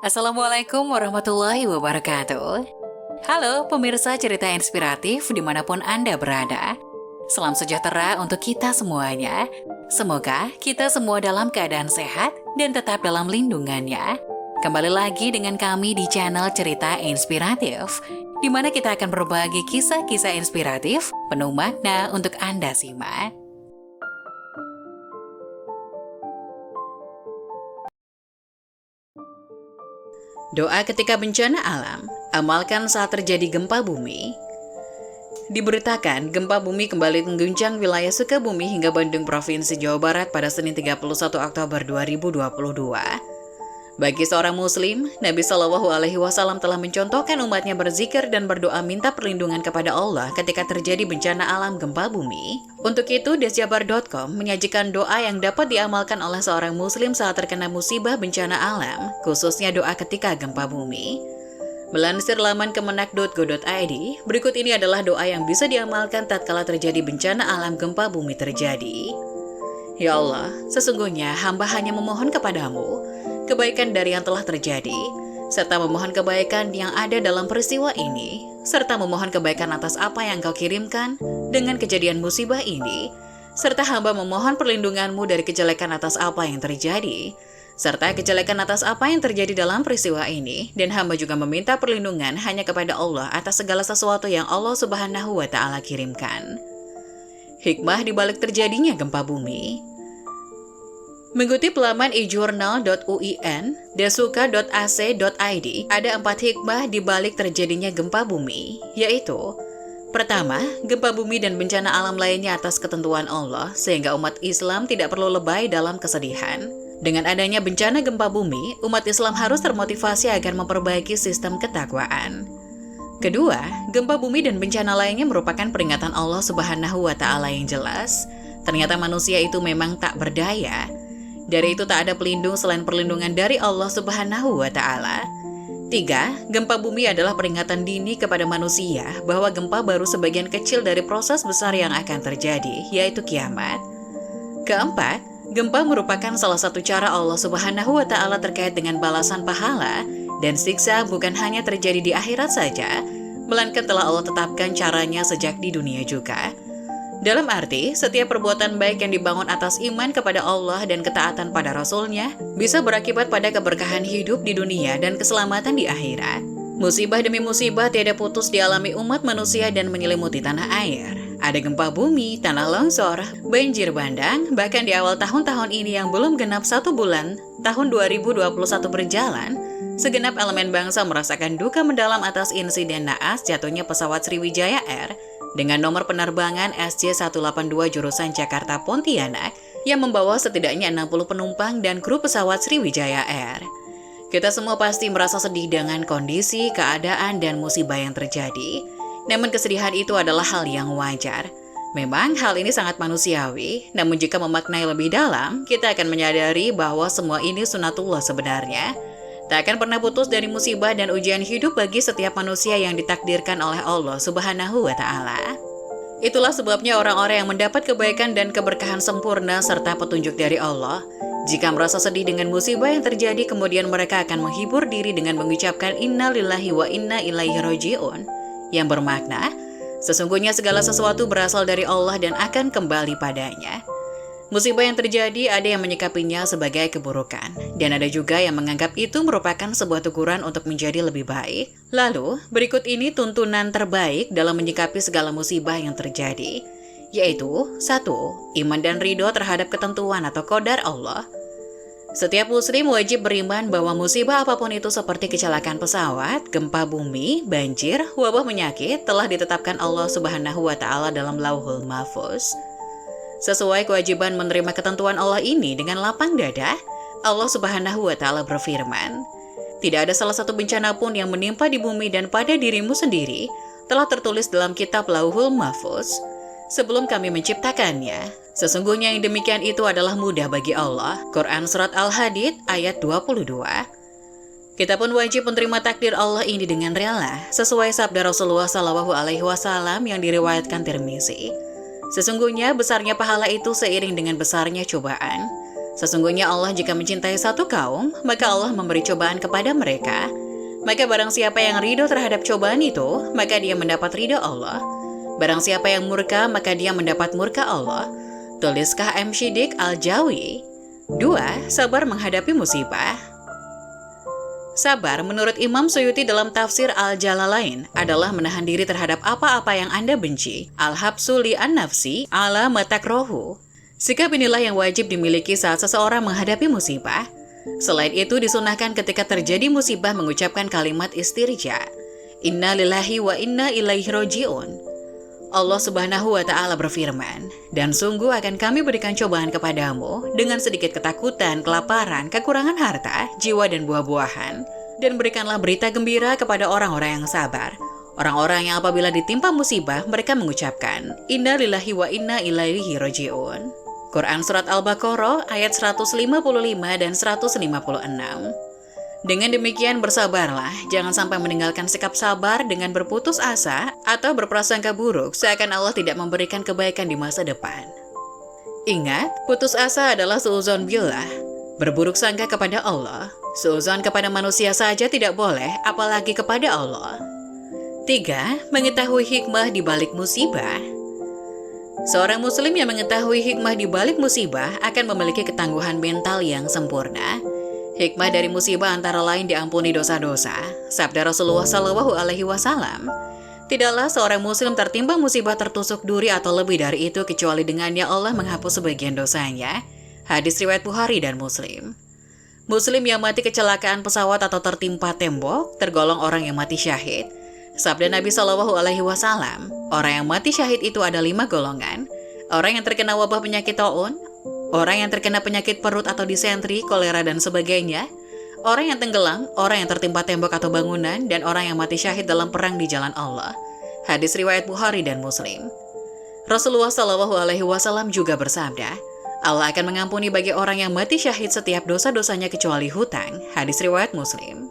Assalamualaikum warahmatullahi wabarakatuh. Halo pemirsa cerita inspiratif dimanapun Anda berada. Salam sejahtera untuk kita semuanya. Semoga kita semua dalam keadaan sehat dan tetap dalam lindungannya. Kembali lagi dengan kami di channel Cerita Inspiratif, di mana kita akan berbagi kisah-kisah inspiratif penuh makna untuk Anda simak. Doa ketika bencana alam, amalkan saat terjadi gempa bumi. Diberitakan, gempa bumi kembali mengguncang wilayah Sukabumi hingga Bandung, Provinsi Jawa Barat pada Senin 31 Oktober 2022. Bagi seorang muslim, Nabi Shallallahu Alaihi Wasallam telah mencontohkan umatnya berzikir dan berdoa minta perlindungan kepada Allah ketika terjadi bencana alam gempa bumi. Untuk itu, Desjabar.com menyajikan doa yang dapat diamalkan oleh seorang muslim saat terkena musibah bencana alam, khususnya doa ketika gempa bumi. Melansir laman kemenak.go.id, berikut ini adalah doa yang bisa diamalkan tatkala terjadi bencana alam gempa bumi terjadi. Ya Allah, sesungguhnya hamba hanya memohon kepadamu kebaikan dari yang telah terjadi, serta memohon kebaikan yang ada dalam peristiwa ini, serta memohon kebaikan atas apa yang Kau kirimkan dengan kejadian musibah ini, serta hamba memohon perlindungan-Mu dari kejelekan atas apa yang terjadi, serta kejelekan atas apa yang terjadi dalam peristiwa ini, dan hamba juga meminta perlindungan hanya kepada Allah atas segala sesuatu yang Allah Subhanahu wa Ta'ala kirimkan. Hikmah di balik terjadinya gempa bumi. Mengutip laman eJournal.uin, desuka.ac.id, ada 4 hikmah di balik terjadinya gempa bumi, yaitu: pertama, gempa bumi dan bencana alam lainnya atas ketentuan Allah, sehingga umat Islam tidak perlu lebay dalam kesedihan. Dengan adanya bencana gempa bumi, umat Islam harus termotivasi agar memperbaiki sistem ketakwaan. Kedua, gempa bumi dan bencana lainnya merupakan peringatan Allah Subhanahu wa Ta'ala yang jelas. Ternyata manusia itu memang tak berdaya. Dari itu tak ada pelindung selain perlindungan dari Allah Subhanahu wa Ta'ala. 3. Gempa bumi adalah peringatan dini kepada manusia bahwa gempa baru sebagian kecil dari proses besar yang akan terjadi, yaitu kiamat. Keempat, gempa merupakan salah satu cara Allah Subhanahu wa Ta'ala terkait dengan balasan pahala dan siksa bukan hanya terjadi di akhirat saja, melainkan telah Allah tetapkan caranya sejak di dunia juga. Dalam arti, setiap perbuatan baik yang dibangun atas iman kepada Allah dan ketaatan pada Rasul-Nya bisa berakibat pada keberkahan hidup di dunia dan keselamatan di akhirat. Musibah demi musibah tiada putus dialami umat manusia dan menyelimuti tanah air. Ada gempa bumi, tanah longsor, banjir bandang, bahkan di awal tahun-tahun ini yang belum genap 1 bulan, tahun 2021 berjalan, segenap elemen bangsa merasakan duka mendalam atas insiden naas jatuhnya pesawat Sriwijaya Air dengan nomor penerbangan SJ182 jurusan Jakarta Pontianak yang membawa setidaknya 60 penumpang dan kru pesawat Sriwijaya Air. Kita semua pasti merasa sedih dengan kondisi, keadaan, dan musibah yang terjadi. Namun kesedihan itu adalah hal yang wajar. Memang hal ini sangat manusiawi, namun jika memaknai lebih dalam, kita akan menyadari bahwa semua ini sunatullah sebenarnya. Tak akan pernah putus dari musibah dan ujian hidup bagi setiap manusia yang ditakdirkan oleh Allah Subhanahu wa Ta'ala. Itulah sebabnya orang-orang yang mendapat kebaikan dan keberkahan sempurna serta petunjuk dari Allah, jika merasa sedih dengan musibah yang terjadi, kemudian mereka akan menghibur diri dengan mengucapkan Inna lillahi wa inna ilaihi raji'un, yang bermakna, sesungguhnya segala sesuatu berasal dari Allah dan akan kembali padanya. Musibah yang terjadi ada yang menyikapinya sebagai keburukan, dan ada juga yang menganggap itu merupakan sebuah teguran untuk menjadi lebih baik. Lalu, berikut ini tuntunan terbaik dalam menyikapi segala musibah yang terjadi, yaitu 1. Iman dan ridho terhadap ketentuan atau qadar Allah. Setiap muslim wajib beriman bahwa musibah apapun itu seperti kecelakaan pesawat, gempa bumi, banjir, wabah penyakit telah ditetapkan Allah Subhanahu wa Ta'ala dalam Lauhul Mahfuz. Sesuai kewajiban menerima ketentuan Allah ini dengan lapang dada, Allah Subhanahu wa Ta'ala berfirman, "Tidak ada salah satu bencana pun yang menimpa di bumi dan pada dirimu sendiri telah tertulis dalam kitab Lauhul Mahfuz sebelum kami menciptakannya. Sesungguhnya yang demikian itu adalah mudah bagi Allah." Quran Surat Al-Hadid ayat 22. Kita pun wajib menerima takdir Allah ini dengan rela, sesuai sabda Rasulullah SAW yang diriwayatkan Tirmizi. Sesungguhnya besarnya pahala itu seiring dengan besarnya cobaan. Sesungguhnya Allah jika mencintai satu kaum, maka Allah memberi cobaan kepada mereka. Maka barang siapa yang ridho terhadap cobaan itu, maka dia mendapat ridho Allah. Barang siapa yang murka, maka dia mendapat murka Allah. Tuliskah M. Shidik Al-Jawi. 2. Sabar menghadapi musibah. Sabar menurut Imam Suyuti dalam tafsir Al-Jalalain adalah menahan diri terhadap apa-apa yang Anda benci. Al-habsu li an-nafsi ala matakrohu. Sikap inilah yang wajib dimiliki saat seseorang menghadapi musibah. Selain itu, disunahkan ketika terjadi musibah mengucapkan kalimat istirja. Inna lillahi wa inna ilaihi roji'un. Allah Subhanahu wa Ta'ala berfirman, dan sungguh akan kami berikan cobaan kepadamu dengan sedikit ketakutan, kelaparan, kekurangan harta, jiwa, dan buah-buahan. Dan berikanlah berita gembira kepada orang-orang yang sabar. Orang-orang yang apabila ditimpa musibah, mereka mengucapkan, Inna lillahi wa inna ilaihi roji'un. Quran Surat Al-Baqarah ayat 155 dan 156. Dengan demikian bersabarlah, jangan sampai meninggalkan sikap sabar dengan berputus asa atau berprasangka buruk seakan Allah tidak memberikan kebaikan di masa depan. Ingat, putus asa adalah suudzon billah, berburuk sangka kepada Allah. Suudzon kepada manusia saja tidak boleh, apalagi kepada Allah. 3. Mengetahui hikmah di balik musibah. Seorang muslim yang mengetahui hikmah di balik musibah akan memiliki ketangguhan mental yang sempurna. Hikmah dari musibah antara lain diampuni dosa-dosa. Sabda Rasulullah SAW, tidaklah seorang muslim tertimpa musibah tertusuk duri atau lebih dari itu kecuali dengannya Allah menghapus sebagian dosanya. Hadis riwayat Bukhari dan Muslim. Muslim yang mati kecelakaan pesawat atau tertimpa tembok tergolong orang yang mati syahid. Sabda Nabi SAW, orang yang mati syahid itu ada 5 golongan. Orang yang terkena wabah penyakit taun, orang yang terkena penyakit perut atau disentri, kolera, dan sebagainya, orang yang tenggelam, orang yang tertimpa tembok atau bangunan, dan orang yang mati syahid dalam perang di jalan Allah. Hadis riwayat Bukhari dan Muslim. Rasulullah SAW juga bersabda, Allah akan mengampuni bagi orang yang mati syahid setiap dosa-dosanya kecuali hutang. Hadis riwayat Muslim.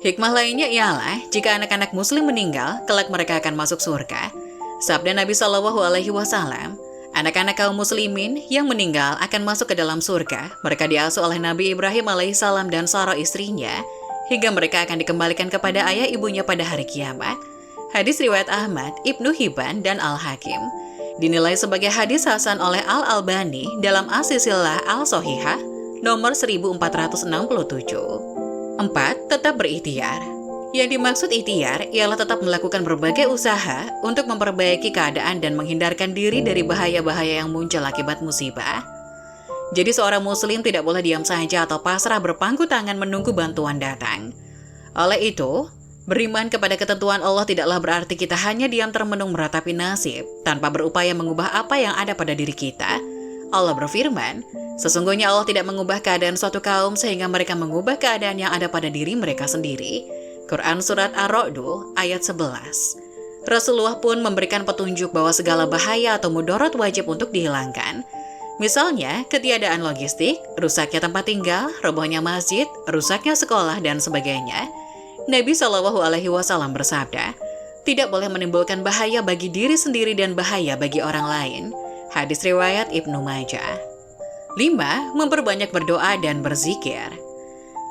Hikmah lainnya ialah, jika anak-anak muslim meninggal, kelak mereka akan masuk surga. Sabda Nabi SAW, anak-anak kaum muslimin yang meninggal akan masuk ke dalam surga. Mereka diasuh oleh Nabi Ibrahim alaihissalam dan Sarah istrinya, hingga mereka akan dikembalikan kepada ayah ibunya pada hari kiamat. Hadis riwayat Ahmad, Ibnu Hibban, dan Al-Hakim. Dinilai sebagai hadis hasan oleh Al-Albani dalam As-Silsilah Al-Sohihah, nomor 1467. 4. Tetap berikhtiar. Yang dimaksud ikhtiar ialah tetap melakukan berbagai usaha untuk memperbaiki keadaan dan menghindarkan diri dari bahaya-bahaya yang muncul akibat musibah. Jadi seorang muslim tidak boleh diam saja atau pasrah berpangku tangan menunggu bantuan datang. Oleh itu, beriman kepada ketentuan Allah tidaklah berarti kita hanya diam termenung meratapi nasib tanpa berupaya mengubah apa yang ada pada diri kita. Allah berfirman, sesungguhnya Allah tidak mengubah keadaan suatu kaum sehingga mereka mengubah keadaan yang ada pada diri mereka sendiri. Quran Surat Ar-Ra'du ayat 11. Rasulullah pun memberikan petunjuk bahwa segala bahaya atau mudarat wajib untuk dihilangkan. Misalnya, ketiadaan logistik, rusaknya tempat tinggal, robohnya masjid, rusaknya sekolah, dan sebagainya. Nabi SAW bersabda, tidak boleh menimbulkan bahaya bagi diri sendiri dan bahaya bagi orang lain. Hadis riwayat Ibnu Majah. 5. Memperbanyak berdoa dan berzikir.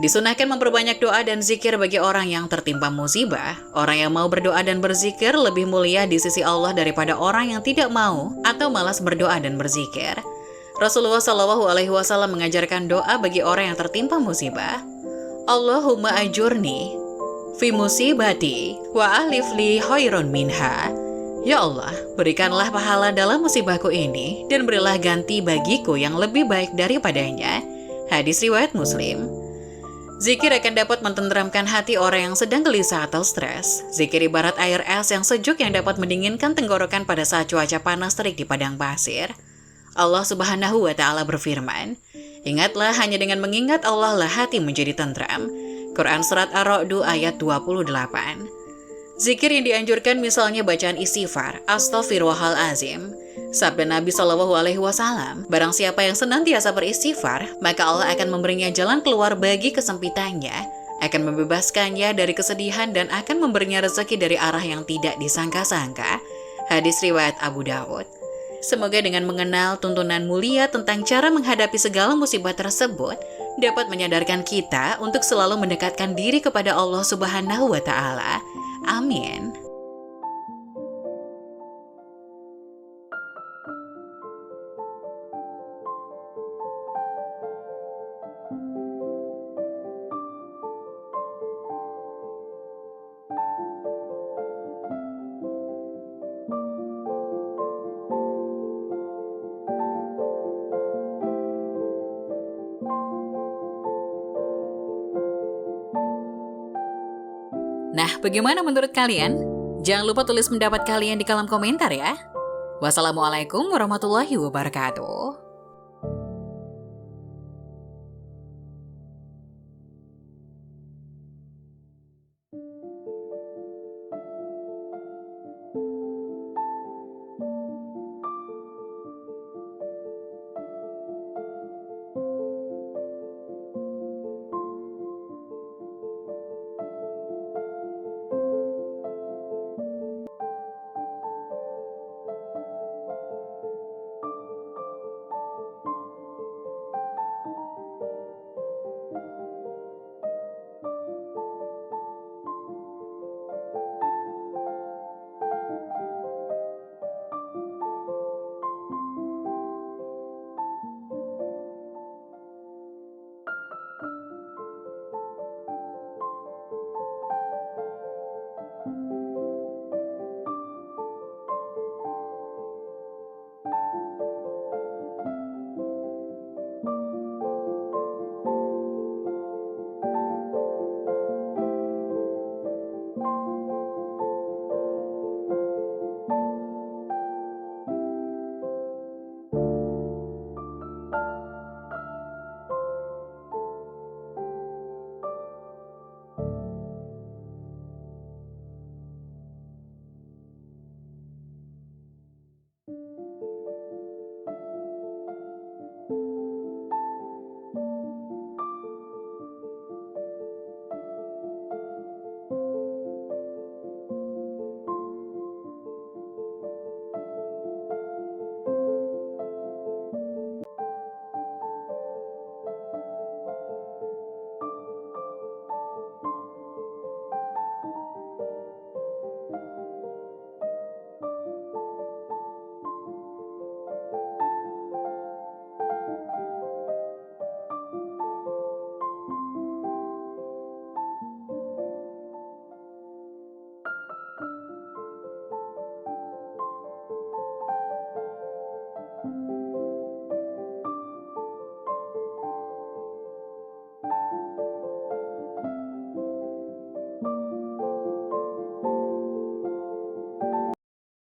Disunahkan memperbanyak doa dan zikir bagi orang yang tertimpa musibah. Orang yang mau berdoa dan berzikir lebih mulia di sisi Allah daripada orang yang tidak mau atau malas berdoa dan berzikir. Rasulullah SAW mengajarkan doa bagi orang yang tertimpa musibah. Allahumma ajurni fi musibati wa alif li khairon minha. Ya Allah, berikanlah pahala dalam musibahku ini dan berilah ganti bagiku yang lebih baik daripadanya. Hadis riwayat Muslim. Zikir akan dapat mententeramkan hati orang yang sedang gelisah atau stres. Zikir ibarat air es yang sejuk yang dapat mendinginkan tenggorokan pada saat cuaca panas terik di padang pasir. Allah Subhanahu wa Ta'ala berfirman, ingatlah hanya dengan mengingat Allah lah hati menjadi tentram. Quran Surat Ar-Ra'du ayat 28. Zikir yang dianjurkan misalnya bacaan istighfar, astaghfirullahalazim. Sabda Nabi SAW, barang siapa yang senantiasa beristighfar, maka Allah akan memberinya jalan keluar bagi kesempitannya, akan membebaskannya dari kesedihan dan akan memberinya rezeki dari arah yang tidak disangka-sangka. Hadis riwayat Abu Dawud. Semoga dengan mengenal tuntunan mulia tentang cara menghadapi segala musibah tersebut dapat menyadarkan kita untuk selalu mendekatkan diri kepada Allah Subhanahu wa Ta'ala. Amin. Nah, bagaimana menurut kalian? Jangan lupa tulis pendapat kalian di kolom komentar ya. Wassalamualaikum warahmatullahi wabarakatuh.